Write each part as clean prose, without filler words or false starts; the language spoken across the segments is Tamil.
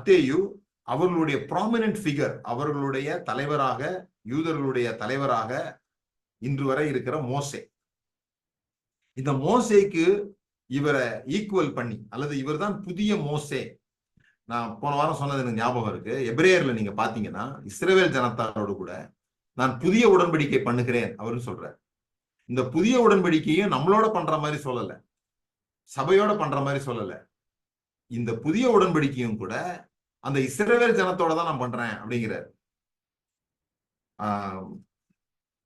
மத்தேயு அவர்களுடைய ப்ராமினன்ட் ஃபிகர், அவர்களுடைய தலைவராக, யூதர்களுடைய தலைவராக இன்று வரை இருக்கிற மோசே. இந்த மோசேக்கு இவரை ஈக்குவல் பண்ணி, அல்லது இவர் தான் புதிய மோசே. நான் போன வாரம் சொன்னது எனக்கு ஞாபகம் இருக்கு. எபிரேயர்ல நீங்க பாத்தீங்கன்னா இஸ்ரவேல் ஜனத்தாரோடு கூட நான் புதிய உடன்படிக்கை பண்ணுகிறேன் அவருன்னு சொல்றாரு. இந்த புதிய உடன்படிக்கையும் நம்மளோட பண்ற மாதிரி சொல்லல, சபையோட பண்ற மாதிரி சொல்லல. இந்த புதிய உடன்படிக்கையும் கூட அந்த இஸ்ரவேல் ஜனத்தோட தான் நான் பண்றேன் அப்படிங்கிறார்.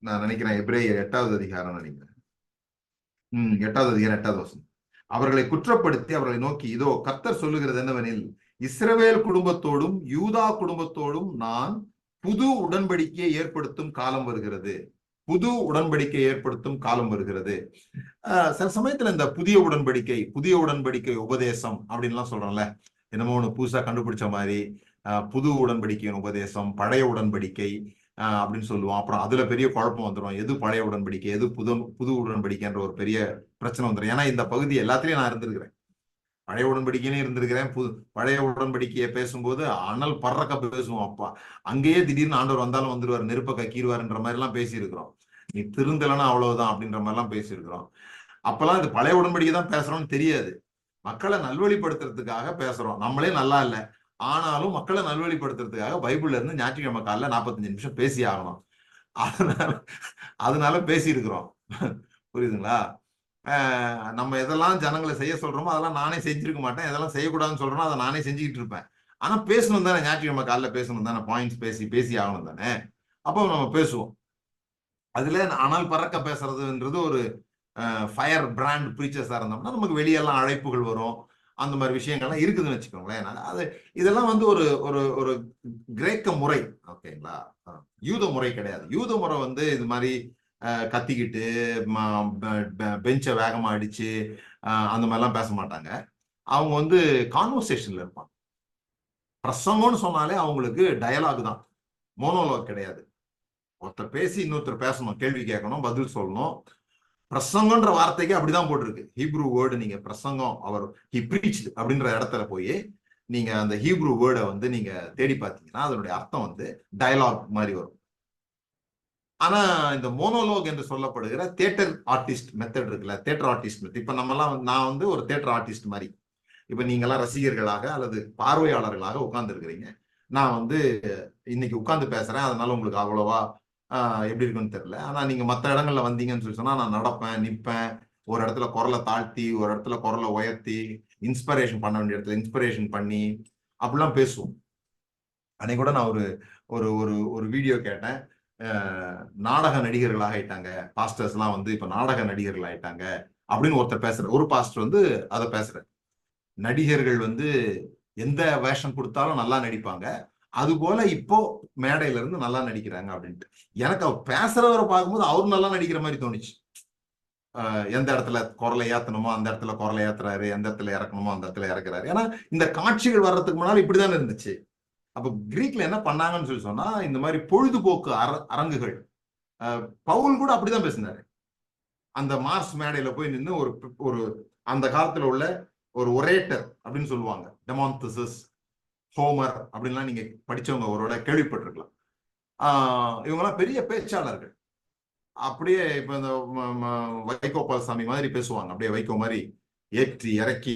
நான் நினைக்கிறேன் எபிரேயர் 8வது அதிகாரம் நினைக்கிறேன். 8வது அதிகாரம் 8வது வசனம். அவர்களை குற்றப்படுத்தி அவர்களை நோக்கி, இதோ கர்த்தர் சொல்லுகிறது என்னவெனில், இஸ்ரவேல் குடும்பத்தோடும் யூதா குடும்பத்தோடும் நான் புது உடன்படிக்கையை ஏற்படுத்தும் காலம் வருகிறது. புது உடன்படிக்கை ஏற்படுத்தும் காலம் வருகிறது. சில சமயத்துல இந்த புதிய உடன்படிக்கை உபதேசம் அப்படின்லாம் சொல்றோம்ல, என்னமோ ஒண்ணு புதுசா கண்டுபிடிச்ச மாதிரி. புது உடன்படிக்கையின் உபதேசம், பழைய உடன்படிக்கை அப்படின்னு சொல்லுவோம். அப்புறம் அதுல பெரிய குழப்பம் வந்துடும். எது பழைய உடன்படிக்கை, எது புது உடன்படிக்கைன்ற ஒரு பெரிய பிரச்சனை வந்துடும். ஏன்னா இந்த பகுதி எல்லாத்திலையும் நான் இருந்திருக்கிறேன். பழைய உடன்படிக்கைன்னு இருந்திருக்கிறேன். பழைய உடன்படிக்கையை பேசும்போது அனல் பறக்க பேசுவோம். அப்பா அங்கேயே திடீர்னு ஆண்டவர் வந்தாலும் வந்துருவார், நெருப்ப கக்கீருவாருன்ற மாதிரி எல்லாம் பேசியிருக்கிறோம். நீ திருந்தலன்னா அவ்வளவுதான் அப்படின்ற மாதிரி எல்லாம் பேசியிருக்கிறோம். அப்பெல்லாம் இது பழைய உடன்படிக்கை தான் பேசுறோம்னு தெரியாது. மக்களை நல்வழிப்படுத்துறதுக்காக பேசுறோம். நம்மளே நல்லா இல்லை, ஆனாலும் மக்களை நல்வழிப்படுத்துறதுக்காக பைபிள்ல இருந்து ஞாயிற்றுக்கிழமை காலைல 45 நிமிஷம் பேசி ஆகணும். அதனால பேசியிருக்கிறோம். புரியுதுங்களா? நம்ம எதெல்லாம் ஜனங்களை செய்ய சொல்றோமோ அதெல்லாம் நானே செஞ்சிருக்க மாட்டேன். எதெல்லாம் செய்யக்கூடாதுன்னு சொல்றோமோ அதை நானே செஞ்சுக்கிட்டு இருப்பேன். ஆனா பேசணும் தானே, ஞாயிற்றுக்கிழமை காலைல பேசணும் தானே, பாயிண்ட்ஸ் பேசி ஆகணும் தானே. அப்போ நம்ம பேசுவோம். அதுல அனல் பறக்க பேசுறதுன்றது ஒரு ஃபயர் பிராண்ட் ப்ரீச்சர்ஸா இருந்தோம்னா நமக்கு வெளியெல்லாம் அழைப்புகள் வரும். அந்த மாதிரி விஷயங்கள்லாம் இருக்குதுன்னு வச்சுக்கோங்களேன். அது இதெல்லாம் வந்து ஒரு ஒரு ஒரு கிரேக்க முறை, ஓகேங்களா? யூத முறை கிடையாது. யூத முறை வந்து இது மாதிரி கத்திக்கிட்டு பெஞ்சை வேகமா அடிச்சு அந்த மாதிரிலாம் பேச மாட்டாங்க. அவங்க வந்து கான்வர்சேஷன்ல இருப்பாங்க. பிரசங்கம்னு சொன்னாலே அவங்களுக்கு டயலாக் தான், மோனோலாக் கிடையாது. ஒருத்தர் பேசி இன்னொருத்தர் பேசணும், கேள்வி கேட்கணும், பதில் சொல்லணும். பிரசங்கன்ற வார்த்தைக்கு அப்படிதான் போட்டிருக்கு. ஹீப்ரூ வேர்டு நீங்க பிரசங்கம், அவர் ஹி பிரீச்ட் அப்படின்ற இடத்துல போய் நீங்க அந்த ஹீப்ரூ வேர்டை வந்து நீங்க தேடி பார்த்தீங்கன்னா அதனுடைய அர்த்தம் வந்து டயலாக் மாதிரி வரும். ஆனா இந்த மோனோலோக் என்று சொல்லப்படுகிற தியேட்டர் ஆர்டிஸ்ட் மெத்தட் இருக்குல்ல, தியேட்டர் ஆர்டிஸ்ட் மெத்தட். இப்ப நான் வந்து ஒரு தியேட்டர் ஆர்டிஸ்ட் மாதிரி. இப்ப நீங்கெல்லாம் ரசிகர்களாக அல்லது பார்வையாளர்களாக உட்கார்ந்து இருக்கிறீங்க. நான் வந்து இன்னைக்கு உட்கார்ந்து பேசுறேன், அதனால உங்களுக்கு அவ்வளவா எப்படி இருக்குன்னு தெரியல. ஆனா நீங்க மற்ற இடங்கள்ல வந்தீங்கன்னு சொல்லி சொன்னா நான் நடப்பேன், நிற்பேன், ஒரு இடத்துல குரலை தாழ்த்தி, ஒரு இடத்துல குரலை உயர்த்தி, இன்ஸ்பிரேஷன் பண்ண வேண்டிய இடத்துல இன்ஸ்பிரேஷன் பண்ணி அப்படிலாம் பேசுவோம். அன்னைக்கு கூட நான் ஒரு ஒரு ஒரு வீடியோ கேட்டேன். நாடக நடிகர்கள் ஆயிட்டாங்க, பாஸ்டர்ஸ் எல்லாம் வந்து இப்ப நாடக நடிகர்கள் ஆயிட்டாங்க அப்படின்னு ஒருத்தர் பேசுற, ஒரு பாஸ்டர் வந்து அதை பேசுற. நடிகர்கள் வந்து எந்த வேஷம் கொடுத்தாலும் நல்லா நடிப்பாங்க, அது போல இப்போ மேடையில இருந்து நல்லா நடிக்கிறாங்க அப்படின்ட்டு. எனக்கு அவர் பேசுறவரை பார்க்கும்போது அவரு நல்லா நடிக்கிற மாதிரி தோணுச்சு. எந்த இடத்துல குரலை ஏத்தணுமோ அந்த இடத்துல குரலை ஏத்துறாரு, எந்த இடத்துல இறக்கணுமோ அந்த இடத்துல இறக்குறாரு. ஏன்னா இந்த காட்சிகள் வர்றதுக்கு முன்னால இப்படிதான் இருந்துச்சு. அப்ப கிரீக்ல என்ன பண்ணாங்கன்னு சொல்லி சொன்னா, இந்த மாதிரி பொழுதுபோக்கு அரங்குகள், பவுல் கூட அப்படிதான் பேசினாரு. அந்த மார்ஸ் மேடையில போய் நின்று ஒரு அந்த காலத்துல உள்ள ஒரு ஒரேட்டர் அப்படின்னு சொல்லுவாங்க, டெமான்தசிஸ், ஹோமர் அப்படின்லாம் நீங்க படிச்சவங்க ஒருவோட கேள்விப்பட்டிருக்கலாம். இவங்கெல்லாம் பெரிய பேச்சாளர்கள். அப்படியே இப்ப இந்த வைகோ பால்சாமி மாதிரி பேசுவாங்க. அப்படியே வைகோ மாதிரி ஏற்றி இறக்கி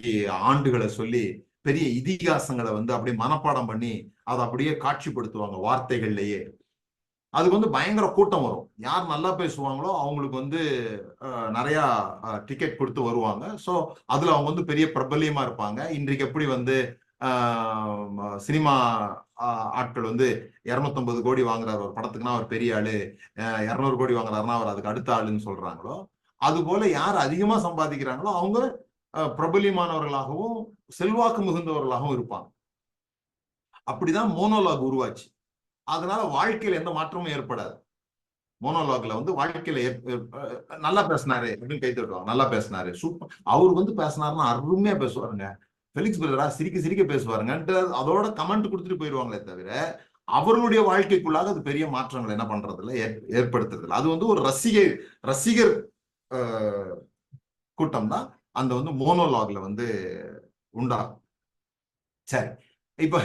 ஆண்டுகளை சொல்லி பெரிய இதிகாசங்களை வந்து அப்படியே மனப்பாடம் பண்ணி அதை அப்படியே காட்சிப்படுத்துவாங்க வார்த்தைகள்லயே. அதுக்கு வந்து பயங்கர கூட்டம் வரும். யார் நல்லா பேசுவாங்களோ அவங்களுக்கு வந்து நிறைய டிக்கெட் கொடுத்து வருவாங்க. ஸோ அதுல அவங்க வந்து பெரிய பிரபல்யமா இருப்பாங்க. இன்றைக்கு எப்படி வந்து சினிமா ஆட்கள் வந்து 250 கோடி வாங்குறாரு ஒரு படத்துக்குன்னா அவர் பெரிய ஆளு, 200 கோடி வாங்குறாருன்னா அவர் அதுக்கு அடுத்த ஆளுன்னு சொல்றாங்களோ, அது போல யார் அதிகமா சம்பாதிக்கிறாங்களோ அவங்க பிரபல்யமானவர்களாகவும் செல்வாக்கு மிகுந்தவர்களாகவும் இருப்பாங்க. அப்படிதான் மோனோலாக் உருவாச்சு. அதனால வாழ்க்கையில எந்த மாற்றமும் ஏற்படாது. மோனோலாக்ல வந்து வாழ்க்கையில நல்லா பேசினாரு அப்படின்னு கை தட்டுவாங்க. நல்லா பேசினாரு, சூப்பர், அவர் வந்து பேசினாருன்னா அருமையா பேசுவாருங்க, ஃபெலிக்ஸ் பிரதரா சிரிக்க சிரிக்க பேசுவாருங்கன்ட்டு அதோட கமெண்ட் கொடுத்துட்டு போயிடுவாங்களே தவிர அவர்களுடைய வாழ்க்கைக்குள்ளாக அது பெரிய மாற்றங்கள் என்ன பண்றதுல ஏற்படுத்துறதுல. அது வந்து ஒரு ரசிகர் கூட்டம் தான் அந்த வந்து மோனோலாக்ல வந்து உண்டாகும். சரி, இப்ப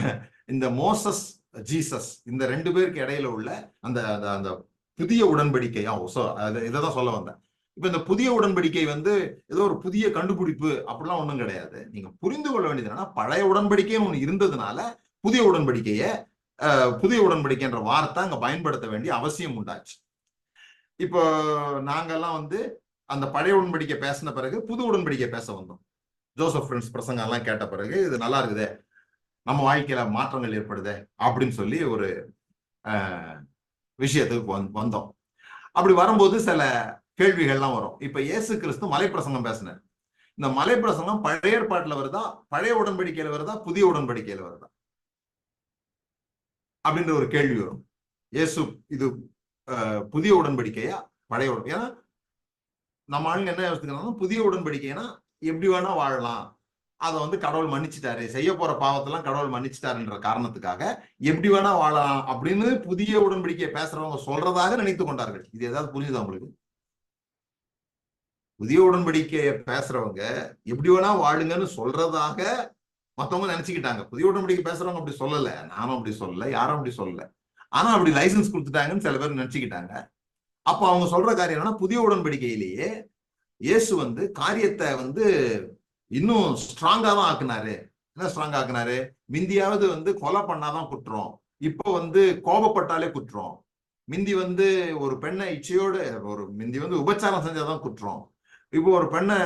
இந்த மோசஸ் ஜீசஸ் இந்த 2 பேருக்கு இடையில உள்ள அந்த அந்த புதிய உடன்படிக்கையா இதைதான் சொல்ல வந்தேன். இப்ப இந்த புதிய உடன்படிக்கை வந்து ஏதோ ஒரு புதிய கண்டுபிடிப்பு அப்படிலாம் ஒண்ணும் கிடையாது. நீங்க புரிந்து கொள்ள வேண்டியது என்னன்னா, பழைய உடன்படிக்கையும் ஒண்ணு இருந்ததுனால புதிய உடன்படிக்கை என்ற வார்த்தை அங்க பயன்படுத்த வேண்டிய அவசியம் உண்டாச்சு. இப்போ நாங்கெல்லாம் வந்து அந்த பழைய உடன்படிக்கை பேசின பிறகு புது உடன்படிக்கை பேச வந்தோம். ஜோசப் ஃப்ரெண்ட்ஸ் பிரசங்கம் எல்லாம் கேட்ட பிறகு இது நல்லா இருக்குதே, நம்ம வாழ்க்கையில மாற்றங்கள் ஏற்படுதே அப்படின்னு சொல்லி ஒரு விஷயத்துக்கு வந்தோம். அப்படி வரும்போது சில கேள்விகள்லாம் வரும். இப்ப இயேசு கிறிஸ்து மலைப்பிரசங்கம் பேசினார். இந்த மலைப்பிரசங்கம் பழைய ஏற்பாட்டுல வருதா, பழைய உடன்படிக்கையில வருதா, புதிய உடன்படிக்கையில வருதா அப்படின்ற ஒரு கேள்வி வரும். இயேசு இது புதிய உடன்படிக்கையா பழைய உடன்படிக்கை? ஏன்னா நம்ம ஆளுங்க என்ன யோசிக்கிறாங்க, புதிய உடன்படிக்கைனா எப்படி வேணா வாழலாம், அதை வந்து கடவுள் மன்னிச்சுட்டாரு, செய்ய போற பாவத்தெல்லாம் கடவுள் மன்னிச்சுட்டாருன்ற காரணத்துக்காக எப்படி வேணா வாழலாம் அப்படின்னு புதிய உடன்படிக்கையை பேசுறவங்க சொல்றதாக நினைத்து கொண்டார்கள். இது ஏதாவது புரிஞ்சுதா உங்களுக்கு? புதிய உடன்படிக்கையை பேசுறவங்க எப்படி வேணா வாழுங்கன்னு சொல்றதாக மத்தவங்க நினைச்சுக்கிட்டாங்க. புதிய உடன்படிக்கை பேசுறவங்க அப்படி சொல்லல, நானும் அப்படி சொல்லல, யாரும் அப்படி சொல்லல. ஆனா அப்படி லைசன்ஸ் கொடுத்துட்டாங்கன்னு சில பேர் நினைச்சுக்கிட்டாங்க. அப்ப அவங்க சொல்ற காரியம் என்னன்னா, புதிய உடன்படிக்கையிலேயே இயேசு வந்து காரியத்தை வந்து இன்னும் ஸ்ட்ராங்கா தான் ஆக்குனாரு. என்ன ஸ்ட்ராங்கா ஆக்குனாரு? மிந்தியாவது வந்து கொலை பண்ணாதான் குற்றம், இப்போ வந்து கோபப்பட்டாலே குற்றம். மிந்தி வந்து ஒரு பெண்ணை இச்சையோடு மிந்தி வந்து உபச்சாரம் செஞ்சாதான் குற்றம். இப்போ ஒரு பெண்ணை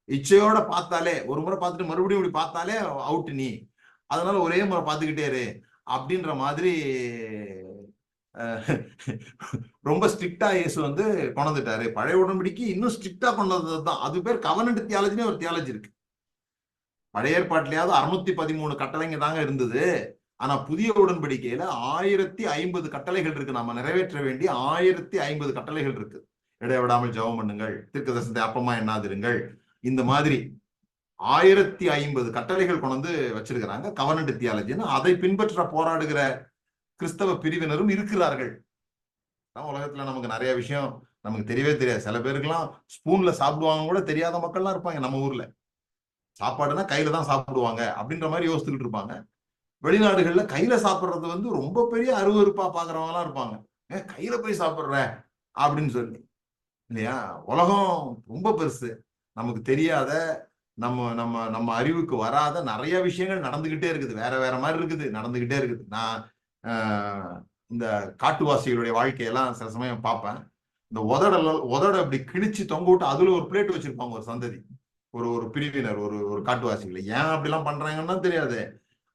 இச்சையோட பார்த்தாலே, ஒரு முறை பார்த்துட்டு மறுபடியும் இப்படி பார்த்தாலே அவுட் நீ, அதனால ஒரே முறை பார்த்துக்கிட்டே இரு அப்படின்ற மாதிரி ரொம்ப ஸ்ட்ரிக்டா இயேசு வந்து கொண்டுட்டாரு. பழைய உடன்படிக்கை இன்னும் ஸ்ட்ரிக்டா கொண்டதுதான். அது பேர் கவர்னன்ட் தியாலஜினே ஒரு தியாலஜி இருக்கு. பழைய ஏற்பாட்டிலேயாவது 613 கட்டளைங்க தாங்க இருந்தது. ஆனா புதிய உடன்படிக்கையில 1050 கட்டளைகள் இருக்கு. நம்ம நிறைவேற்ற வேண்டிய 1050 கட்டளைகள் இருக்கு. இடைவிடாமல் ஜெபம் பண்ணுங்கள், தீர்க்கதரிசனத்தை அப்பமா எண்ணாதிருங்கள், இந்த மாதிரி 1050 கட்டளைகள் கொண்டு வச்சிருக்கிறாங்க கவர்னன்ட் தியாலஜின்னு. அதை பின்பற்ற போராடுகிற கிறிஸ்தவ பிரிவினரும் இருக்கிறார்கள். உலகத்துல நமக்கு நிறைய விஷயம் நமக்கு தெரியவே தெரியாது. சில பேருக்குலாம் ஸ்பூன்ல சாப்பிடுவாங்க கூட தெரியாத மக்கள்லாம் இருப்பாங்க. நம்ம ஊர்ல சாப்பாடுனா கையில தான் சாப்பிடுவாங்க அப்படின்ற மாதிரி யோசிச்சுக்கிட்டு இருப்பாங்க. வெளிநாடுகள்ல கையில சாப்பிடுறது வந்து ரொம்ப பெரிய அருவருப்பா பாக்குறவங்க எல்லாம் இருப்பாங்க. கையில போய் சாப்பிடுற அப்படின்னு சொல்லி, இல்லையா? உலகம் ரொம்ப பெருசு. நமக்கு தெரியாத, நம்ம நம்ம நம்ம அறிவுக்கு வராத நிறைய விஷயங்கள் நடந்துகிட்டே இருக்குது. வேற வேற மாதிரி இருக்குது, நடந்துகிட்டே இருக்குது. நான் இந்த காட்டுவாசிகளுடைய வாழ்க்கையெல்லாம் சில சமயம் பார்ப்பேன். இந்த உதட அப்படி கிழிச்சு தொங்க விட்டு அதுல ஒரு பிளேட் வச்சிருப்பாங்க ஒரு சந்ததி, ஒரு பிரிவினர், ஒரு காட்டுவாசிகளை. ஏன் அப்படிலாம் பண்றாங்கன்னா தெரியாது.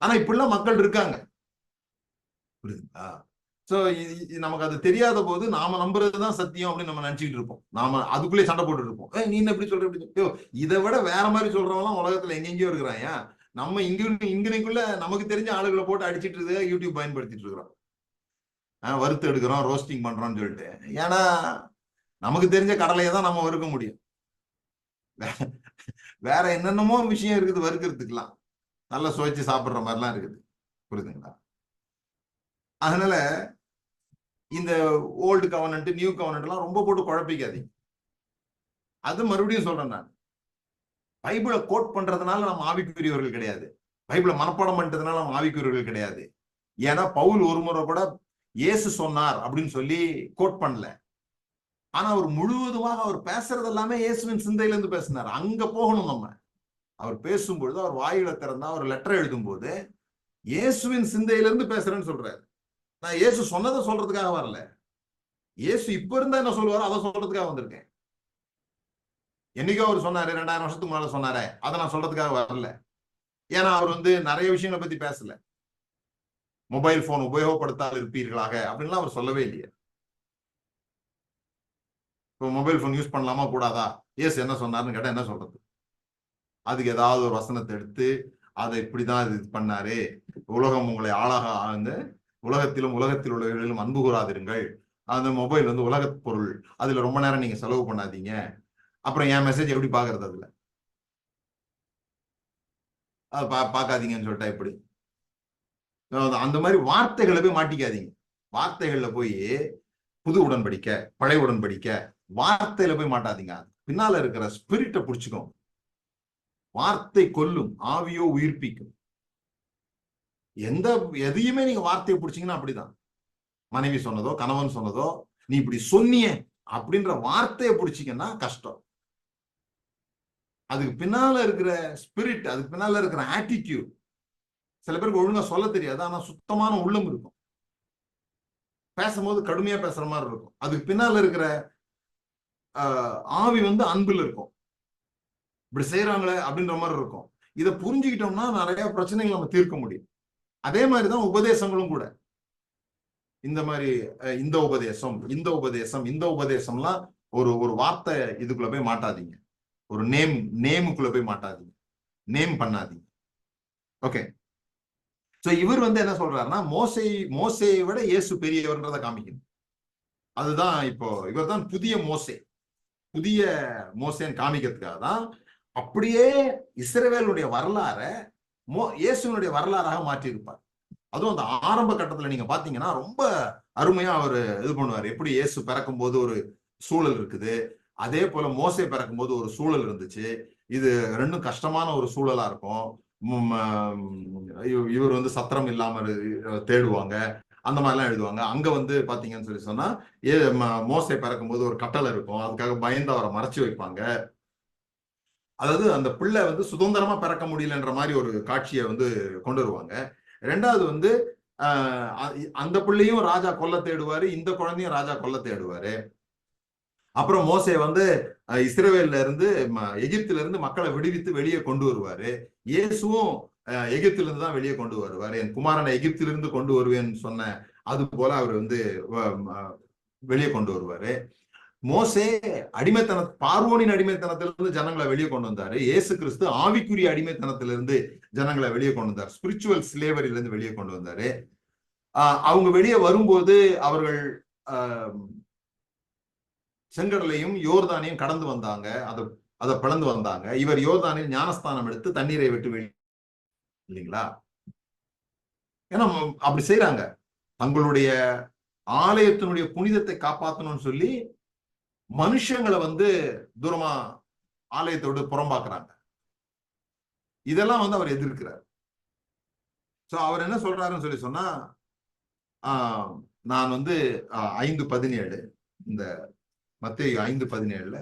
ஆனா இப்படிலாம் மக்கள் இருக்காங்க, புரியுதுங்களா? சோ நமக்கு அது தெரியாத போது நாம நம்புறதுதான் சத்தியம் அப்படின்னு நம்ம நினைச்சுக்கிட்டு இருப்போம். நாம அதுக்குள்ளே சண்டை போட்டு இருப்போம். நீ என்ன எப்படி சொல்ற? இதை விட வேற மாதிரி சொல்றவங்க உலகத்துல எங்கெங்கயோ இருக்கிறாங்க. நம்ம இங்கனைக்குள்ள நமக்கு தெரிஞ்ச ஆளுகளை போட்டு அடிச்சிட்டு இருக்க யூடியூப் பயன்படுத்திட்டு இருக்கிறோம். வறுத்து எடுக்கிறோம், ரோஸ்டிங் பண்றோம்னு சொல்லிட்டு. ஏன்னா நமக்கு தெரிஞ்ச கடலையை தான் நம்ம வறுக்க முடியும். வேற என்னென்னமோ விஷயம் இருக்குது வறுக்கிறதுக்கெல்லாம், நல்லா சுவைச்சு சாப்பிடுற மாதிரிலாம் இருக்குது, புரியுதுங்களா? அதனால இந்த ஓல்டு கவர்னன்ட், நியூ கவர்னன்ட் எல்லாம் ரொம்ப போட்டு குழப்பிக்காதீங்க. அது மறுபடியும் சொல்றேன், நான் பைபிளை கோட் பண்றதுனால நம்ம ஆவிக்குரியவர்கள் கிடையாது. பைபிளை மனப்பாடம் பண்ணிட்டதுனால நம்ம ஆவிக்குரியவர்கள் கிடையாது. ஏன்னா பவுல் ஒரு முறை கூட இயேசு சொன்னார் அப்படின்னு சொல்லி கோட் பண்ணல. ஆனா அவர் முழுவதுமாக அவர் பேசுறது எல்லாமே இயேசுவின் சிந்தையில இருந்து பேசினார். அங்க போகணும் நம்ம. அவர் பேசும்பொழுது, அவர் வாயில திறந்தா, அவர் லெட்டர் எழுதும் போது இயேசுவின் சிந்தையிலிருந்து பேசுறேன்னு சொல்றாரு. நான் இயேசு சொன்னதை சொல்றதுக்காக வரல. இயேசு இப்ப இருந்தா என்ன சொல்லுவாரோ அதை சொல்றதுக்காக வந்திருக்கேன். என்னைக்கோ அவர் சொன்னாரு, 2000 வருஷத்துக்கு முன்னால சொன்னாரே, அதை நான் சொல்றதுக்காக வரல. ஏன்னா அவர் வந்து நிறைய விஷயங்களை பத்தி பேசல. மொபைல் போன் உபயோகப்படுத்தால் இருப்பீர்களாக அப்படின்லாம் அவர் சொல்லவே இல்லையே. இப்போ மொபைல் போன் யூஸ் பண்ணலாமா கூடாதா, இயேசு என்ன சொன்னாருன்னு கேட்டா என்ன சொல்றது? அதுக்கு ஏதாவது ஒரு வசனத்தை எடுத்து அதை இப்படிதான் இது பண்ணாரு, உலகம் உங்களை ஆளாக ஆழ்ந்து உலகத்திலும் உலகத்தில் உள்ளவர்களிலும் அன்பு கூறாதிருங்கள், அந்த மொபைல் வந்து உலக பொருள், அதுல ரொம்ப நேரம் நீங்க செலவு பண்ணாதீங்க, அப்புறம் என் மெசேஜ் எப்படி பாக்குறது, அதுல அது பார்க்காதீங்கன்னு சொல்லிட்டா எப்படி? அந்த மாதிரி வார்த்தைகளை போய் மாட்டிக்காதீங்க. வார்த்தைகள்ல போய் புது உடன்படிக்கை, பழைய உடன்படிக்கை, வார்த்தையில போய் மாட்டாதீங்க. பின்னால இருக்கிற ஸ்பிரிட்டை புடிச்சுக்கோங்க. வார்த்தை கொல்லும், ஆவியோ உயிர்ப்பிக்கும். எதையுமே நீங்க வார்த்தையை பிடிச்சீங்கன்னா அப்படிதான். மனைவி சொன்னதோ கணவன் சொன்னதோ நீ இப்படி சொன்னியே அப்படின்ற வார்த்தையை பிடிச்சிங்கன்னா கஷ்டம். அதுக்கு பின்னால இருக்கிற ஸ்பிரிட், அதுக்கு பின்னால இருக்கிற ஆட்டிடியூட், சில பேருக்கு ஒழுங்கா சொல்ல தெரியாது, ஆனா சுத்தமான உள்ளம் இருக்கும். பேசும்போது கடுமையா பேசுற மாதிரி இருக்கும். அதுக்கு பின்னால இருக்கிற ஆவி அன்பில் இருக்கும். இப்படி செய்யறாங்களே அப்படின்ற மாதிரி இருக்கும். இதை புரிஞ்சுக்கிட்டோம்னா நிறைய பிரச்சனைகள் நம்ம தீர்க்க முடியும். அதே மாதிரிதான் உபதேசங்களும் கூட. இந்த மாதிரி இந்த உபதேசம்லாம் ஒரு வார்த்தை இதுக்குள்ள போய் மாட்டாதீங்க. ஒரு நேமுக்குள்ள போய் மாட்டாதீங்க. நேம் பண்ணாதீங்க. ஓகே. சோ இவர் என்ன சொல்றாருன்னா, மோசேயை விட இயேசு பெரியவர்ன்றதை காமிக்கணும். அதுதான் இப்போ இவர் தான் புதிய மோசேன்னு காமிக்கிறதுக்காக தான் அப்படியே இஸ்ரவேலுடைய வரலாற இயேசுனுடைய வரலாறாக மாற்றி இருப்பார். அதுவும் அந்த ஆரம்ப கட்டத்துல நீங்க பாத்தீங்கன்னா ரொம்ப அருமையா அவர் இது பண்ணுவார். எப்படி இயேசு பிறக்கும் போது ஒரு சூழல் இருக்குது, அதே போல மோசே பிறக்கும் போது ஒரு சூழல் இருந்துச்சு. இது ரெண்டும் கஷ்டமான ஒரு சூழலா இருக்கும். இவர் சத்திரம் இல்லாம தேடுவாங்க, அந்த மாதிரிலாம் எழுதுவாங்க. அங்க பாத்தீங்கன்னு சொல்லி சொன்னா மோசே பிறக்கும் போது ஒரு கட்டளை இருக்கும், அதுக்காக பயந்து அவரை மறைச்சு வைப்பாங்க. அதாவது அந்த பிள்ளை சுதந்திரமா பிறக்க முடியலன்ற மாதிரி ஒரு காட்சியை கொண்டு வருவாங்க. ரெண்டாவது அந்த பிள்ளையும் ராஜா கொல்ல தேடுவாரு, இந்த குழந்தையும் ராஜா கொல்ல தேடுவாரு. அப்புறம் மோசே இஸ்ரவேல்ல இருந்து எகிப்துல இருந்து மக்களை விடுவித்து வெளியே கொண்டு வருவாரு. இயேசுவும் எகிப்துல இருந்து தான் வெளியே கொண்டு வருவாரு. என் குமாரனை எகிப்திலிருந்து கொண்டு வருவேன்னு சொன்ன அது போல அவர் வெளியே கொண்டு வருவாரு. மோசே பார்வோனின் அடிமைத்தனத்திலிருந்து ஜனங்களை வெளியே கொண்டு வந்தாரு. இயேசு கிறிஸ்து ஆவிக்குரிய அடிமைத்தனத்திலிருந்து ஜனங்களை வெளியே கொண்டு வந்தார். ஸ்பிரிச்சுவல் ஸ்லேவரில இருந்து வெளியே கொண்டு வந்தாரு. அவங்க வெளியே வரும்போது அவர்கள் செங்கடலையும் யோர்தானையும் கடந்து வந்தாங்க, அதை பிளந்து வந்தாங்க. இவர் யோர்தானில் ஞானஸ்தானம் எடுத்து தண்ணீரை விட்டு இல்லைங்களா? ஏன்னா அப்படி செய்யறாங்க. தங்களுடைய ஆலயத்தினுடைய புனிதத்தை காப்பாற்றணும்னு சொல்லி மனுஷங்களை தூரமா ஆலயத்தோடு புறம்பாக்குறாங்க. இதெல்லாம் அவர் எதிர்க்கிறார். சோ அவர் என்ன சொல்றாருன்னு சொல்லி சொன்னா, நான் 5:17 இந்த மத்தேயு 5:17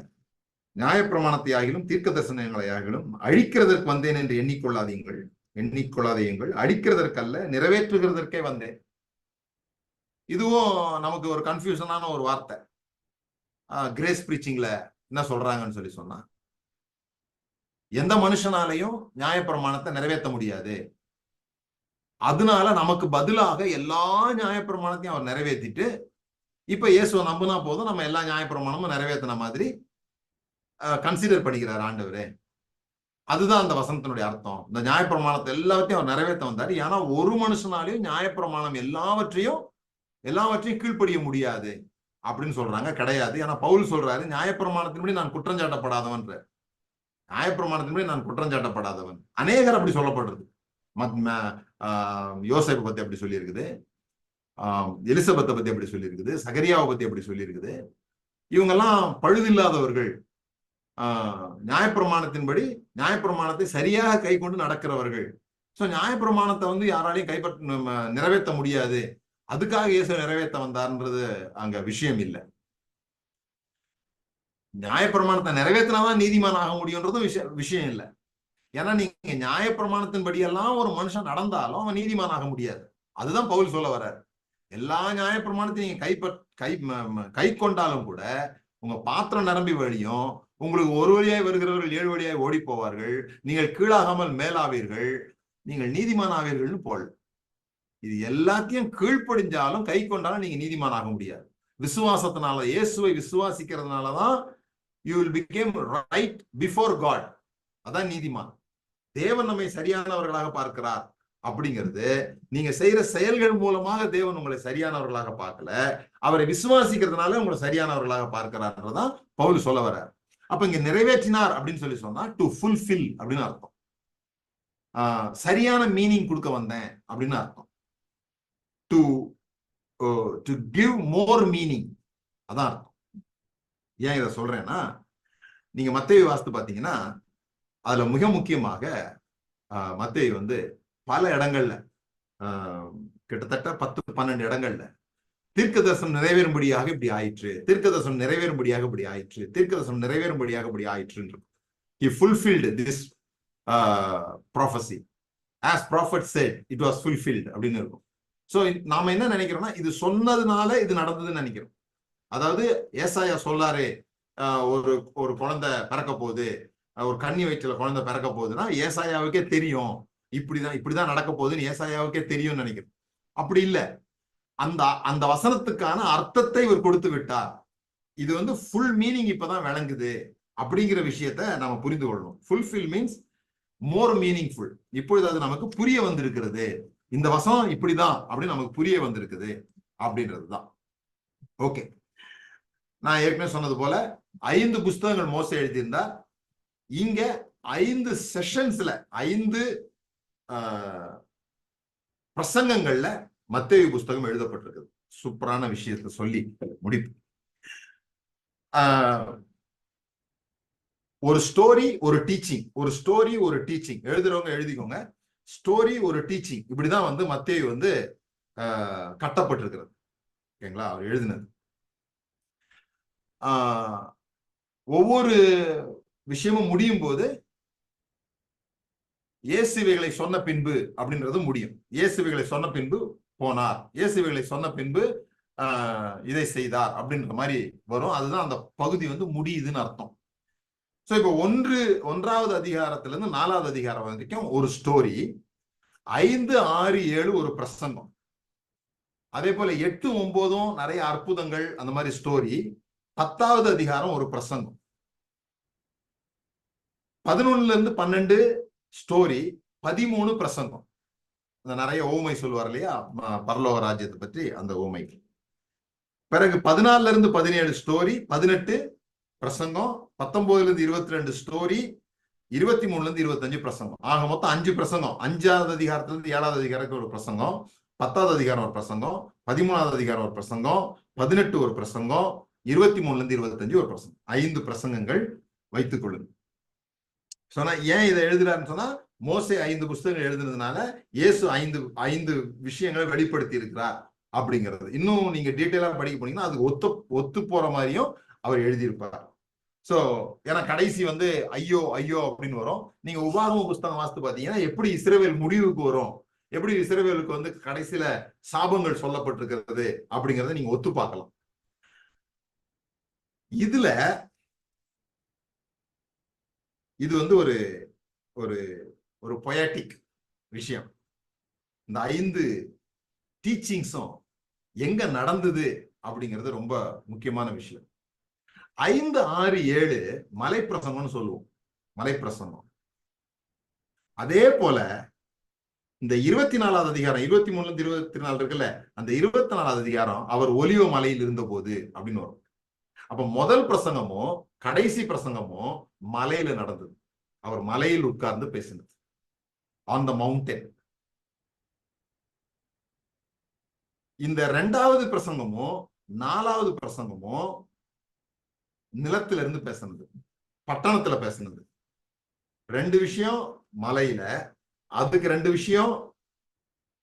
நியாயப்பிரமாணத்தை ஆகிலும் தீர்க்க தரிசனங்களை ஆகிலும் அழிக்கிறதற்கு வந்தேன் என்று எண்ணிக்கொள்ளாதீங்கள், அழிக்கிறதற்கல்ல நிறைவேற்றுகிறதற்கே வந்தேன். இதுவும் நமக்கு ஒரு கன்ஃபியூஷனான ஒரு வார்த்தை. கிரேஸ் பிரீச்சிங்ல என்ன சொல்றாங்கன்னு சொல்லி சொன்னா, எந்த மனுஷனாலையும் நியாயப்பிரமாணத்தை நிறைவேற்ற முடியாது, அதனால நமக்கு பதிலாக எல்லா நியாயப்பிரமாணத்தையும் அவர் நிறைவேற்றிட்டு இப்ப இயேசுவை நம்பினா போதும், நம்ம எல்லா நியாயப்பிரமாணமும் நிறைவேற்றின மாதிரி கன்சிடர் பண்ணிக்கிறார் ஆண்டவரே. அதுதான் அந்த வசனத்தினுடைய அர்த்தம். இந்த நியாயப்பிரமாணத்தை எல்லாத்தையும் அவர் நிறைவேற்ற வந்தாரு. ஏன்னா ஒரு மனுஷனாலையும் நியாயப்பிரமாணம் எல்லாவற்றையும் கீழ்ப்படிய முடியாது அப்படின்னு சொல்றாங்க. கிடையாது. ஏன்னா பவுல் சொல்றாரு, நியாயப்பிரமாணத்தின்படி நான் குற்றம் சாட்டப்படாதவன். நியாயப்பிரமாணத்தின்படி நான் குற்றம் சாட்டப்படாதவன். அநேகர் அப்படி சொல்லப்படுறது. யோசேப்பை பத்தி அப்படி சொல்லி இருக்குது, எலிசபெத்தை பத்தி அப்படி சொல்லி இருக்குது, சகரியாவை பத்தி அப்படி சொல்லி இருக்குது. இவங்கெல்லாம் பழுதில்லாதவர்கள், நியாயப்பிரமாணத்தின்படி நியாயப்பிரமாணத்தை சரியாக கை கொண்டு நடக்கிறவர்கள். சோ நியாயப்பிரமாணத்தை யாராலையும் நிறைவேற்ற முடியாது, அதுக்காக இயேசு நிறைவேற்ற வந்தார்ன்றது அங்க விஷயம் இல்லை. நியாயப்பிரமாணத்தை நிறைவேற்றினாதான் நீதிமான் ஆக முடியும்ன்றதும் விஷயம் இல்லை. ஏன்னா நீங்க நியாயப்பிரமாணத்தின்படி எல்லாம் ஒரு மனுஷன் நடந்தாலும் அவன் நீதிமான் ஆக முடியாது. அதுதான் பவுல் சொல்ல வர்றாரு. எல்லா நியாயப்பிரமாணத்தையும் நீங்க கை கொண்டாலும் கூட உங்க பாத்திரம் நிரம்பி வழியும், உங்களுக்கு ஒரு வழியாய் வருகிறவர்கள் 7 வழியாய் ஓடி போவார்கள், நீங்கள் கீழாகாமல் மேலாவீர்கள், நீங்கள் நீதிமான் ஆவீர்கள்னு போல். இது எல்லாத்தையும் கீழ்ப்படிஞ்சாலும் கை கொண்டாலும் நீங்க நீதிமான் ஆக முடியாது. விசுவாசத்தினால, இயேசுவை விசுவாசிக்கிறதுனாலதான் you will become right before God. அதான் நீதிமான். தேவன் நம்மை சரியானவர்களாக பார்க்கிறார் அப்படிங்கிறது நீங்க செய்யற செயல்கள் மூலமாக தேவன் உங்களை சரியானவர்களாக பார்க்கல, அவரை விசுவாசிக்கிறதுனால உங்களை சரியானவர்களாக பார்க்கிறார்ன்றதான் பவுல் சொல்ல வர்றார். அப்ப இங்க நிறைவேற்றினார் அப்படின்னு சொல்லி சொன்னா டு ஃபுல்ஃபில் அப்படின்னு அர்த்தம். சரியான மீனிங் கொடுக்க வந்தேன் அப்படின்னு அர்த்தம். டு கிவ் மோர் மீனிங், அதான் அர்த்தம். ஏன் இதை சொல்றேன்னா, நீங்க மத்தேயு வாஸ்து பாத்தீங்கன்னா அதுல மிக முக்கியமாக மத்தேயு பல இடங்கள்ல கிட்டத்தட்ட 10-12 இடங்கள்ல தீர்க்க தரிசனம் நிறைவேறும்படியாக இப்படி ஆயிற்று, தீர்க்க தரிசனம் நிறைவேறும்படியாக இப்படி ஆயிற்று, தீர்க்க தரிசனம் நிறைவேறும்படியாக இப்படி ஆயிற்று. He fulfilled this prophecy. As prophet said, it was fulfilled அப்படின்னு இருக்கும். சோ நாம என்ன நினைக்கிறோம்னா, இது சொன்னதுனால இது நடந்ததுன்னு நினைக்கிறோம். அதாவது ஏசாயா சொல்லாரு, ஒரு ஒரு குழந்தை பிறக்க போகுது, ஒரு கன்னி வயிற்றுல குழந்தை பிறக்க போகுதுன்னா ஏசாயாவுக்கே தெரியும், இப்படிதான் நடக்க போகுதுன்னு ஏசாயாவுக்கே தெரியும்னு நினைக்கிறேன். அப்படி இல்லை. அந்த அந்த வசனத்துக்கான அர்த்தத்தை இவர் கொடுத்து விட்டார். இது வந்து ஃபுல் மீனிங் இப்பதான் விளங்குது அப்படிங்கிற விஷயத்த நம்ம புரிந்து கொள்ளணும். Fulfil means more meaningful. இப்பொழுது அது நமக்கு புரிய வந்திருக்கிறது. இந்த வசனம் இப்படிதான் அப்படின்னு நமக்கு புரிய வந்திருக்குது அப்படின்றதுதான். ஓகே, நான் ஏற்கனவே சொன்னது போல 5 புஸ்தகங்கள் மோசே எழுதியிருந்தா, இங்க 5 செஷன்ஸ்ல 5 பிரசங்கங்கள்ல மத்தேயு புஸ்தகம் எழுதப்பட்டிருக்குது. சூப்பரான விஷயத்தை சொல்லி முடிப்பு. ஒரு ஸ்டோரி ஒரு டீச்சிங், ஒரு ஸ்டோரி ஒரு டீச்சிங். எழுதுறவங்க எழுதிக்கோங்க. ஸ்டோரி ஒரு டீச்சிங், இப்படிதான் வந்து மத்தேயு வந்து கட்டப்பட்டிருக்கிறது. ஓகேங்களா? அவர் எழுதினது. ஒவ்வொரு விஷயமும் முடியும் போது இயேசுவைகளை சொன்ன பின்பு அப்படின்றது முடியும். இயேசுவைகளை சொன்ன பின்பு போனார், இயேசுவைகளை சொன்ன பின்பு இதை செய்தார் அப்படின்ற மாதிரி வரும். அதுதான் அந்த பகுதி வந்து முடியுதுன்னு அர்த்தம். சோ இப்போ 1வது அதிகாரத்துல இருந்து 4வது அதிகாரம் வரைக்கும் ஒரு ஸ்டோரி, 5, 6, 7 ஒரு பிரசங்கம். அதே போல 8, 9 நிறைய அற்புதங்கள், அந்த மாதிரி ஸ்டோரி. 10வது அதிகாரம் ஒரு பிரசங்கம். 11ல இருந்து 12 ஸ்டோரி, 13 பிரசங்கம். இந்த நிறைய ஓமை சொல்லுவார் இல்லையா, பரலோக ராஜ்யத்தை பற்றி, அந்த ஓமை. பிறகு 14ல இருந்து 17 ஸ்டோரி, 18 பிரசங்கம், 19ல இருந்து 22 ஸ்டோரி, 23ல இருந்து 25 பிரசங்கம். ஆக மொத்தம் 5 பிரசங்கம். 5வது அதிகாரத்துல இருந்து 7வது அதிகாரத்துக்கு ஒரு பிரசங்கம், 10வது அதிகாரம் ஒரு பிரசங்கம், 13வது அதிகாரம் ஒரு பிரசங்கம், 18 ஒரு பிரசங்கம், 23ல இருந்து 25 ஒரு பிரசங்கம். 5 பிரசங்கங்கள் வைத்துக் கொள்ளுங்க. சொன்னா ஏன் இதை எழுதுறாருன்னு சொன்னா, மோசே 5 புஸ்தகங்கள் எழுதுனதுனால இயேசு 5 விஷயங்களை வெளிப்படுத்தி இருக்கிறார் அப்படிங்கிறது. இன்னும் நீங்க டீட்டெயிலா படிக்க போனீங்கன்னா அதுக்கு ஒத்து போற மாதிரியும் அவர் எழுதியிருப்பார். சோ ஏன்னா கடைசி வந்து ஐயோ ஐயோ அப்படின்னு வரும். நீங்க உபாகம புஸ்தகம் வாசித்து பாத்தீங்கன்னா எப்படி இஸ்ரவேல் முடிவுக்கு வரும், எப்படி இஸ்ரவேலுக்கு வந்து கடைசியில சாபங்கள் சொல்லப்பட்டிருக்கிறது அப்படிங்கறத நீங்க ஒத்து பார்க்கலாம். இதுல இது வந்து ஒரு ஒரு ஒரு பொயாட்டிக் விஷயம். இந்த 5 டீச்சிங்ஸும் எங்க நடந்தது அப்படிங்கிறது ரொம்ப முக்கியமான விஷயம். 5, 6, 7 மலைப்பிரசங்கம்னு சொல்லுவோம், மலைப்பிரசங்கம். அதே போல இந்த 24வது அதிகாரம், 23ல இருந்து 24 இருக்குல்ல, அந்த 24வது அதிகாரம் அவர் ஒலிவ மலையில் இருந்த போது அப்படின்னு வரும். அப்ப முதல் பிரசங்கமும் கடைசி பிரசங்கமும் மலையில நடந்தது. அவர் மலையில் உட்கார்ந்து பேசினது, ஆன் த மவுண்டன். இந்த 2வது பிரசங்கமும் 4வது பிரசங்கமும் நிலத்தில இருந்து பேசினது, பட்டணத்துல பேசினது. 2 விஷயம் மலையில, அதுக்கு 2 விஷயம்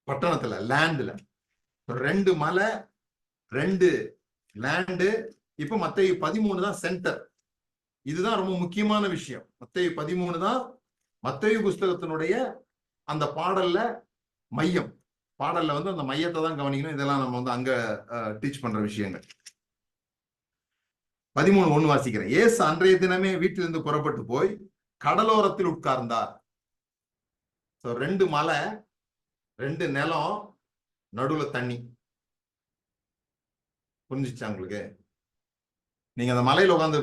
பட்டணத்துல, லேண்ட்ல. 2 மலை, 2 லேண்டு. இப்ப மத்தேயு 13 தான் சென்டர். இதுதான் ரொம்ப முக்கியமான விஷயம். மத்தேயு 13 தான் மத்தேயு புஸ்தகத்தினுடைய அந்த பாடல்ல மையம். பாடல்ல வந்து அந்த மையத்தை தான் கவனிக்கணும். இதெல்லாம் நம்ம வந்து அங்க டீச் பண்ற விஷயங்கள். 13:1 வாசிக்கிறேன். இயேசு அன்றைய தினமே வீட்டிலிருந்து புறப்பட்டு போய் கடலோரத்தில் உட்கார்ந்தார். 2 மலை, 2 நிலம், நடுவுல தண்ணி. புரிஞ்சிச்சா உங்களுக்கு? நீங்க அந்த மலையில உட்கார்ந்து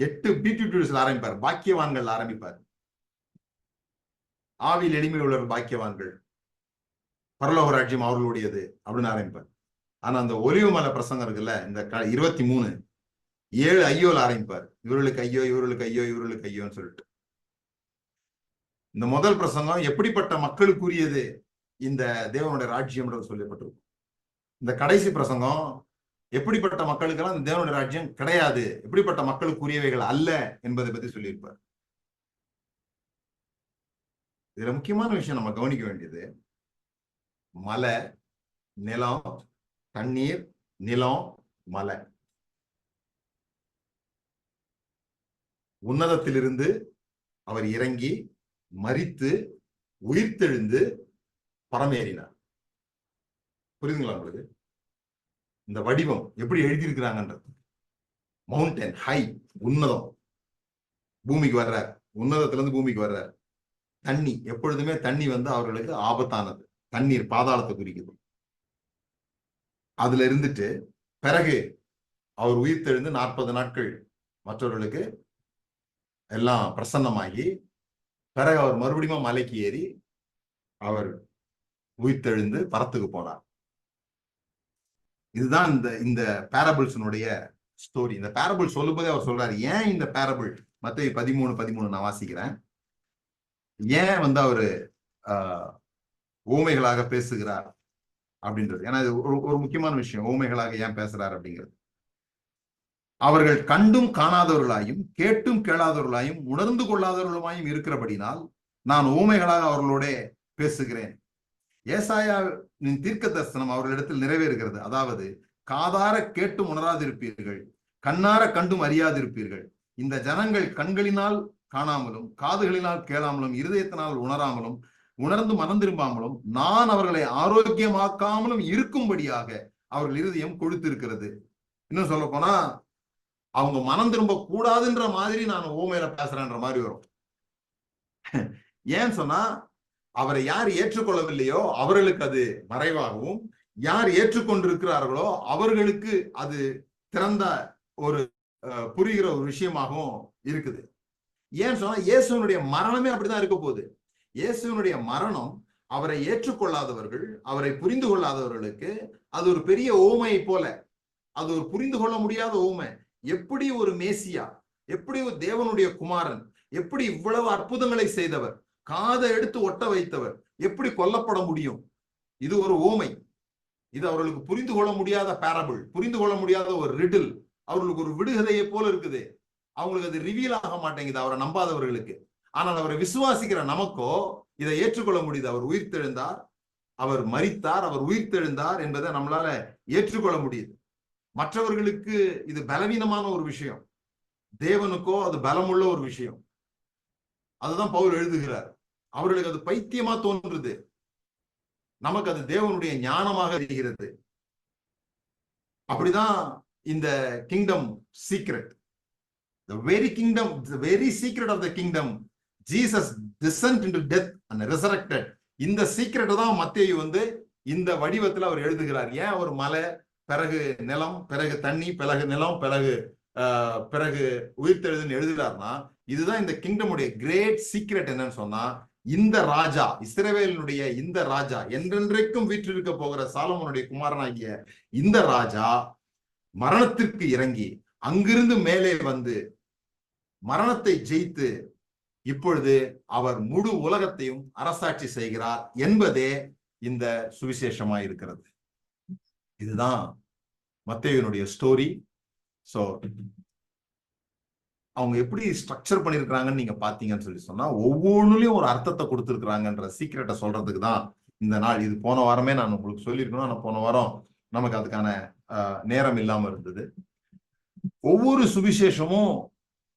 8 பீட்டிடியூட்ஸ்ல ஆரம்பிப்பார், பாக்கியவான்கள் ஆரம்பிப்பார். ஆவியில் எளிமை உள்ளவர் பாக்கியவான்கள், பரலோக ராஜ்யம் அவர்களுடையது அப்படின்னு ஆரம்பிப்பார். ஆனா அந்த ஒலிவ மலை பிரசங்கம் இருக்குல்ல, இந்த 23 7 ஐயோல ஆரம்பிப்பார். இவர்களுக்கு ஐயோ, இவர்களுக்கு ஐயோ, இவர்களுக்கு ஐயோன்னு சொல்லிட்டு. இந்த முதல் பிரசங்கம் எப்படிப்பட்ட மக்களுக்குரியது இந்த தேவனுடைய ராஜ்யம் சொல்லப்பட்டிருக்கும். இந்த கடைசி பிரசங்கம் எப்படிப்பட்ட மக்களுக்கெல்லாம் இந்த தேவனுடைய ராஜ்யம் கிடையாது, எப்படிப்பட்ட மக்களுக்குரியவைகள் அல்ல என்பதை பத்தி சொல்லியிருப்பார். இதுல முக்கியமான விஷயம் நம்ம கவனிக்க வேண்டியது, மலை, நிலம், தண்ணீர், நிலம், மலை. உன்னதத்திலிருந்து அவர் இறங்கி மரித்து உயிர்த்தெழுந்து பரமேறினார். புரியுதுங்களா உங்களுக்கு? இந்த வடிவம் எப்படி எழுதியிருக்கிறாங்கன்றது. மவுண்டன் ஹை, உன்னதம், பூமிக்கு வர்றார், உன்னதத்திலிருந்து பூமிக்கு வர்றார். தண்ணி, எப்பொழுதுமே தண்ணி அவர்களுக்கு ஆபத்தானது. தண்ணீர் பாதாளத்தை குறிக்குது. அதுல இருந்துட்டு பிறகு அவர் உயிர்த்தெழுந்து 40 நாட்கள் மற்றவர்களுக்கு எல்லாம் பிரசன்னமாகி பிறகு அவர் மறுபடியும் மலைக்கு ஏறி அவர் உயிர்த்தெழுந்து பரத்துக்கு போனார். இதுதான் இந்த பேரபிள்ஸினுடைய ஸ்டோரி. இந்த பேரபிள் சொல்லும் போதே அவர் சொல்றாரு, ஏன் இந்த பேரபிள், மத்தேயு 13:13 நான் வாசிக்கிறேன், ஏன் அவரு ஊமைகளாக பேசுகிறார் அப்படின்றது. ஏன்னா இது ஒரு முக்கியமான விஷயம், ஊமைகளாக ஏன் பேசுறார் அப்படிங்கிறது. அவர்கள் கண்டும் காணாதவர்களாயும் கேட்டும் கேளாதவர்களாயும் உணர்ந்து கொள்ளாதவர்களுமாயும் இருக்கிறபடினால் நான் ஊமைகளாக அவர்களோட பேசுகிறேன். ஏசாயாவின் தீர்க்க தரிசனம் அவர்களிடத்தில் நிறைவேறுகிறது. அதாவது, காதார கேட்டும் உணராதிருப்பீர்கள், கண்ணார கண்டும் அறியாதிருப்பீர்கள். இந்த ஜனங்கள் கண்களினால் காணாமலும் காதுகளினால் கேளாமலும் இருதயத்தினால் உணராமலும் உணர்ந்து மனம் திரும்பாமலும் நான் அவர்களை ஆரோக்கியமாக்காமலும் இருக்கும்படியாக அவர்கள் இருதயம் கொழுத்திருக்கிறது. இன்னும் சொல்ல போனா, அவங்க மனம் திரும்ப கூடாதுன்ற மாதிரி நான் ஊமையில பேசுறேன்ற மாதிரி வரும். ஏன்னு சொன்னா, அவரை யார் ஏற்றுக்கொள்ளவில்லையோ அவர்களுக்கு அது மறைவாகவும், யார் ஏற்றுக்கொண்டிருக்கிறார்களோ அவர்களுக்கு அது திறந்த ஒரு புரிகிற ஒரு விஷயமாகவும் இருக்குது. ஏன்னு சொன்னா, இயேசுனுடைய மரணமே அப்படிதான் இருக்க போகுது. இயேசுனுடைய மரணம் அவரை ஏற்றுக்கொள்ளாதவர்கள், அவரை புரிந்து கொள்ளாதவர்களுக்கு அது ஒரு பெரிய ஊமையை போல, அது ஒரு புரிந்து கொள்ள முடியாத ஊமை. எப்படி ஒரு மேசியா, எப்படி ஒரு தேவனுடைய குமாரன், எப்படி இவ்வளவு அற்புதங்களை செய்தவர், காதை எடுத்து ஒட்ட வைத்தவர் எப்படி கொல்லப்பட முடியும்? இது ஒரு ஊமை. இது அவர்களுக்கு புரிந்து கொள்ள முடியாத பேரபிள், புரிந்து கொள்ள முடியாத ஒரு ரிடில். அவர்களுக்கு ஒரு விடுகதையை போல இருக்குது. அவங்களுக்கு அது ரிவீல் ஆக மாட்டேங்குது, அவரை நம்பாதவர்களுக்கு. ஆனால் அவரை விசுவாசிக்கிற நமக்கோ இதை ஏற்றுக்கொள்ள முடியுது. அவர் உயிர்த்தெழுந்தார், அவர் மரித்தார், அவர் உயிர்த்தெழுந்தார் என்பதை நம்மளால ஏற்றுக்கொள்ள முடியுது. மற்றவர்களுக்கு இது பலவீனமான ஒரு விஷயம், தேவனுக்கோ அது பலமுள்ள ஒரு விஷயம். அதுதான் பவுல் எழுதுகிறார். அவர்களுக்கு அது பைத்தியமா தோன்றுது, நமக்கு அது தேவனுடைய ஞானமாக தெரிகிறது. அப்படிதான் இந்த kingdom secret, the very kingdom, the very secret of the kingdom, Jesus descent into death and resurrected. இந்த சீக்ரெட் தான் மத்தேயு இந்த வடிவத்தில் அவர் எழுதுகிறார். ஏன் அவர் மலை, பிறகு நிலம், பிறகு தண்ணி, பிறகு நிலம், பிறகு உயிர்த்தெழுதுன்னு எழுதுகிறார்னா, இதுதான் இந்த கிங்டமுடைய கிரேட் சீக்ரெட். என்னன்னு சொன்னா, இந்த ராஜா, இஸ்ரவேலினுடைய இந்த ராஜா, என்றென்றைக்கும் வீற்றிருக்க போகிற சாலமோனுடைய குமாரனாகிய இந்த ராஜா மரணத்திற்கு இறங்கி அங்கிருந்து மேலே மரணத்தை ஜெயித்து இப்பொழுது அவர் முழு உலகத்தையும் அரசாட்சி செய்கிறார் என்பதே இந்த சுவிசேஷமாய் இருக்கிறது. இதுதான் மத்தேயுனுடைய ஸ்டோரி. சோ அவங்க எப்படி ஸ்ட்ரக்சர் பண்ணிருக்கிறாங்கன்னு நீங்க பாத்தீங்கன்னு சொன்னா, ஒவ்வொன்றுலயும் ஒரு அர்த்தத்தை கொடுத்துருக்காங்கன்ற சீக்கிரட்டை சொல்றதுக்கு தான் இந்த நாள். இது போன வாரமே நான் உங்களுக்கு சொல்லியிருக்கணும், ஆனா போன வாரம் நமக்கு அதுக்கான நேரம் இல்லாம இருந்தது. ஒவ்வொரு சுவிசேஷமும்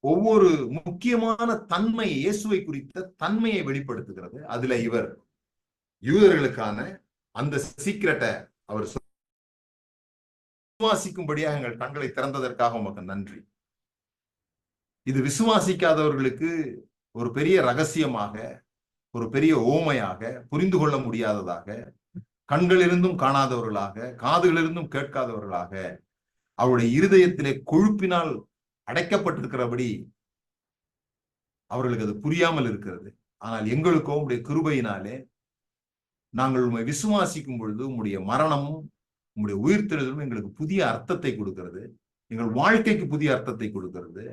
ஒவ்வொரு முக்கியமான தன்மை, இயேசுவை குறித்த தன்மையை வெளிப்படுத்துகிறது. அதுல இவர் யூதர்களுக்கான அந்த சீக்கிரட்டை அவர் விசுவாசிக்கும்படியாக எங்கள் கண்களை திறந்ததற்காக உமக்கு நன்றி. இது விசுவாசிக்காதவர்களுக்கு ஒரு பெரிய ரகசியமாக, ஒரு பெரிய ஓமையாக, புரிந்து கொள்ள முடியாததாக, கண்களிலிருந்தும் காணாதவர்களாக, காதுகளிலிருந்தும் கேட்காதவர்களாக, அவருடைய இருதயத்திலே கொழுப்பினால் அடைக்கப்பட்டிருக்கிறபடி அவர்களுக்கு அது புரியாமல் இருக்கிறது. ஆனால் எங்களுக்கோ உங்களுடைய கிருபையினாலே நாங்கள் உண்மை விசுவாசிக்கும் பொழுது உங்களுடைய மரணமும் உங்களுடைய உயிர்த்தெழுதலும் எங்களுக்கு புதிய அர்த்தத்தை கொடுக்கிறது, எங்கள் வாழ்க்கைக்கு புதிய அர்த்தத்தை கொடுக்கிறது.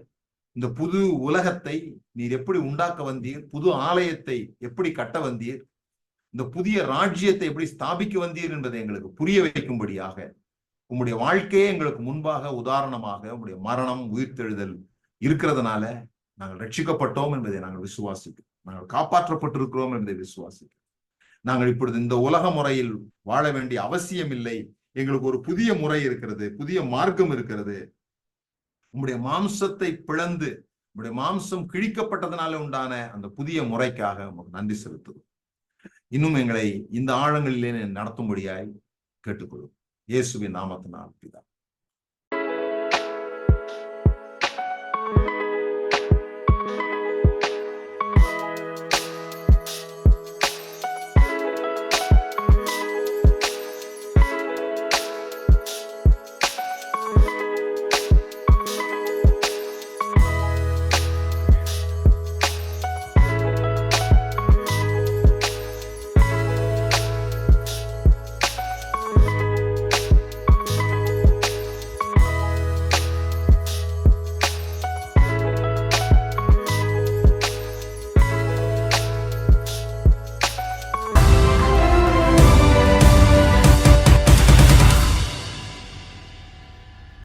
இந்த புது உலகத்தை நீர் எப்படி உண்டாக்க வந்தீர், புது ஆலயத்தை எப்படி கட்ட வந்தீர், இந்த புதிய ராஜ்யத்தை எப்படி ஸ்தாபிக்க வந்தீர் என்பதை எங்களுக்கு புரிய வைக்கும்படியாக உங்களுடைய வாழ்க்கையே எங்களுக்கு முன்பாக உதாரணமாக உங்களுடைய மரணம் உயிர்த்தெழுதல் இருக்கிறதுனால நாங்கள் ரட்சிக்கப்பட்டோம் என்பதை நாங்கள் விசுவாசிக்கிறோம், நாங்கள் காப்பாற்றப்பட்டிருக்கிறோம் என்பதை விசுவாசிக்கிறோம். நாங்கள் இப்பொழுது இந்த உலக முறையில் வாழ வேண்டிய அவசியம் இல்லை. எங்களுக்கு ஒரு புதிய முறை இருக்கிறது, புதிய மார்க்கம் இருக்கிறது. உங்களுடைய மாம்சத்தை பிளந்து, உங்களுடைய மாம்சம் கிழிக்கப்பட்டதனால உண்டான அந்த புதிய முறைக்காக உங்களுக்கு நன்றி செலுத்துவோம். இன்னும் எங்களை இந்த ஆழங்களிலே நடத்தும்படியாய் கேட்டுக்கொள்ளும். இயேசுவின் நாமத்தினால் பிதா.